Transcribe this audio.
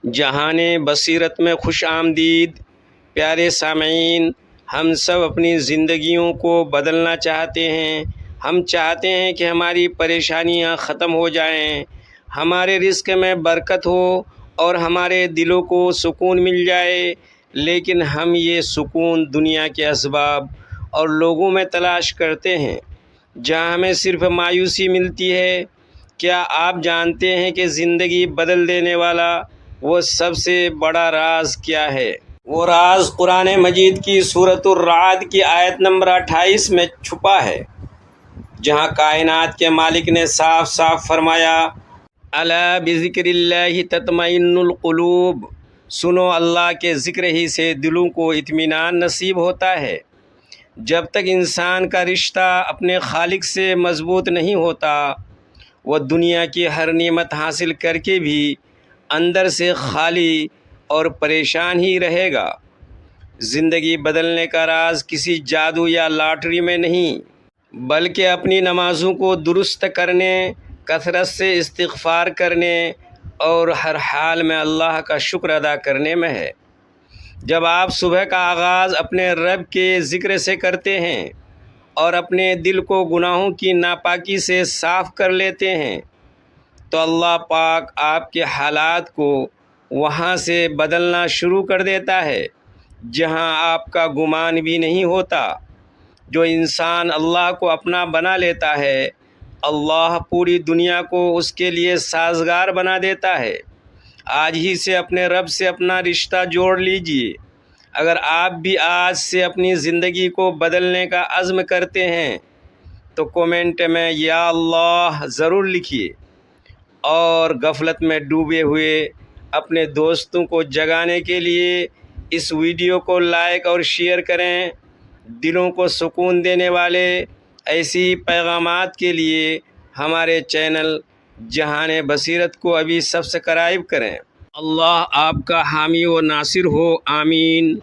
جہان بصیرت میں خوش آمدید پیارے سامعین، ہم سب اپنی زندگیوں کو بدلنا چاہتے ہیں۔ ہم چاہتے ہیں کہ ہماری پریشانیاں ختم ہو جائیں، ہمارے رزق میں برکت ہو اور ہمارے دلوں کو سکون مل جائے، لیکن ہم یہ سکون دنیا کے اسباب اور لوگوں میں تلاش کرتے ہیں، جہاں ہمیں صرف مایوسی ملتی ہے۔ کیا آپ جانتے ہیں کہ زندگی بدل دینے والا وہ سب سے بڑا راز کیا ہے؟ وہ راز قرآن مجید کی سورۃ الرعد کی آیت نمبر 28 میں چھپا ہے، جہاں کائنات کے مالک نے صاف صاف فرمایا، الا بذکر اللہ تطمئن القلوب، سنو اللہ کے ذکر ہی سے دلوں کو اطمینان نصیب ہوتا ہے۔ جب تک انسان کا رشتہ اپنے خالق سے مضبوط نہیں ہوتا، وہ دنیا کی ہر نعمت حاصل کر کے بھی اندر سے خالی اور پریشان ہی رہے گا۔ زندگی بدلنے کا راز کسی جادو یا لاٹری میں نہیں، بلکہ اپنی نمازوں کو درست کرنے، کثرت سے استغفار کرنے اور ہر حال میں اللہ کا شکر ادا کرنے میں ہے۔ جب آپ صبح کا آغاز اپنے رب کے ذکر سے کرتے ہیں اور اپنے دل کو گناہوں کی ناپاکی سے صاف کر لیتے ہیں، تو اللہ پاک آپ کے حالات کو وہاں سے بدلنا شروع کر دیتا ہے جہاں آپ کا گمان بھی نہیں ہوتا۔ جو انسان اللہ کو اپنا بنا لیتا ہے، اللہ پوری دنیا کو اس کے لیے سازگار بنا دیتا ہے۔ آج ہی سے اپنے رب سے اپنا رشتہ جوڑ لیجئے۔ اگر آپ بھی آج سے اپنی زندگی کو بدلنے کا عزم کرتے ہیں تو کومنٹ میں یا اللہ ضرور لکھیے، اور غفلت میں ڈوبے ہوئے اپنے دوستوں کو جگانے کے لیے اس ویڈیو کو لائک اور شیئر کریں۔ دلوں کو سکون دینے والے ایسی پیغامات کے لیے ہمارے چینل جہان بصیرت کو ابھی سبسکرائب کریں۔ اللہ آپ کا حامی و ناصر ہو، آمین۔